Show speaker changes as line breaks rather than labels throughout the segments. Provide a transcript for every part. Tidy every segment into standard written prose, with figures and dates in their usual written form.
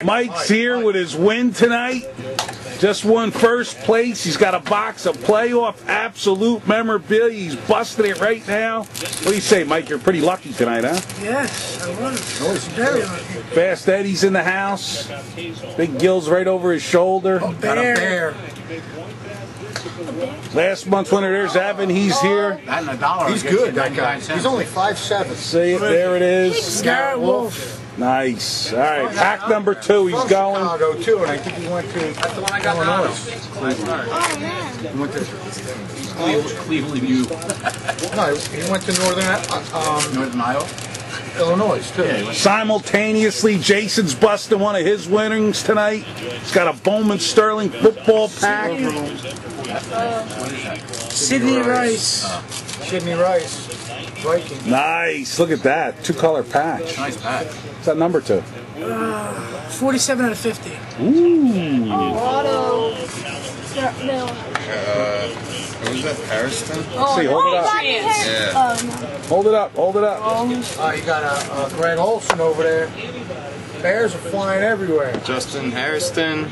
Mike's here with his win tonight. Just won first place. He's got a box of playoff absolute memorabilia. He's busting it right now. What do you say, Mike? You're pretty lucky tonight, huh?
Yes, I was. Very lucky.
Fast Eddie's in the house. Big Gil's right over his shoulder.
Oh, got a bear.
Last month's winner, there's Evan. He's here.
He's good, that guy. He's only 5'7".
See it? There it is.
Garrett Wolf.
Nice. All right, pack number 2. He's going.
Chicago too, and I think he went to.
That's the one I got Illinois.
He went to
Cleveland U.
No, he went to
Northern Iowa.
Illinois too.
Yeah,
Simultaneously, Jason's busting one of his winnings tonight. He's got a Bowman Sterling football pack.
Sidney Rice.
Sidney Rice. Viking.
Nice. Look at that. 2-color patch.
Nice pack.
What's that number to?
47 out of 50.
Ooh.
Auto. No.
What was that, Harrison?
See, hold it up.
Yeah.
Hold it up. Hold it up.
You got a Grant Olson over there. Bears are flying everywhere.
Justin Harrison.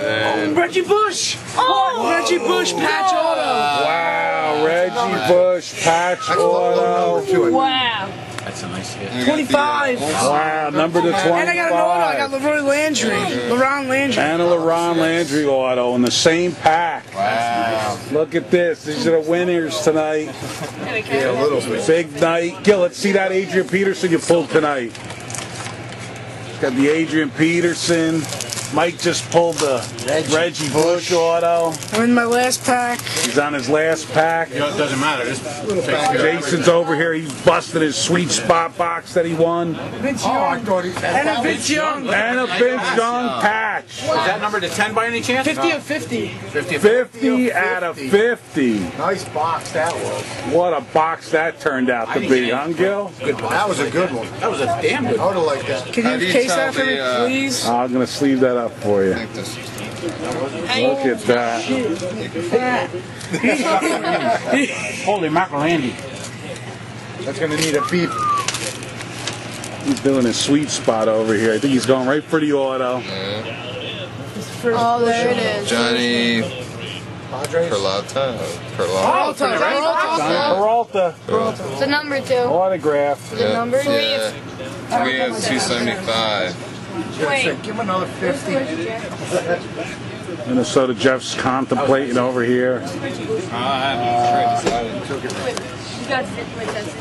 And then
Reggie Bush. Oh, Reggie Bush patch auto.
Wow, Reggie Bush patch auto.
Wow.
That's a nice hit.
25.
Wow, number to 25.
And I got an auto. I got LeRoy Landry. LeRon Landry.
And a LeRon Landry auto in the same pack.
wow.
Look at this. These are the winners tonight.
Yeah, a little bit.
Big night. Gil, let's see that Adrian Peterson you pulled tonight. Got the Adrian Peterson. Mike just pulled the Reggie Bush auto.
I'm in my last pack.
He's on his last pack.
You know, it doesn't matter. Just
Jason's over here. He's busting his sweet spot box that he won.
Vince
Oh, I
Young.
thought he
And a Vince Young.
And a Vince Young patch.
Is that number to 10 by any chance?
50 of 50.
50 out of 50.
Nice box that was.
What a box that turned out to be, huh, Gil?
That was a good one.
That was a damn good
I would have liked that.
Can
How
you
do you
case
tell
that for me,
the,
please?
I'm going to sleeve that up for you.
I think this is
Look at that.
Holy mackerel.
That's going to need a beep.
He's doing his sweet spot over here. I think he's going right for the auto.
Oh, there it is.
Johnny
Padres.
Peralta.
Johnny Peralta.
It's a number 2.
Autograph.
The number?
Yeah. We have 275.
Wait.
Give him another 50.
Minnesota Jeff's contemplating over here.
You got it. Wait, that's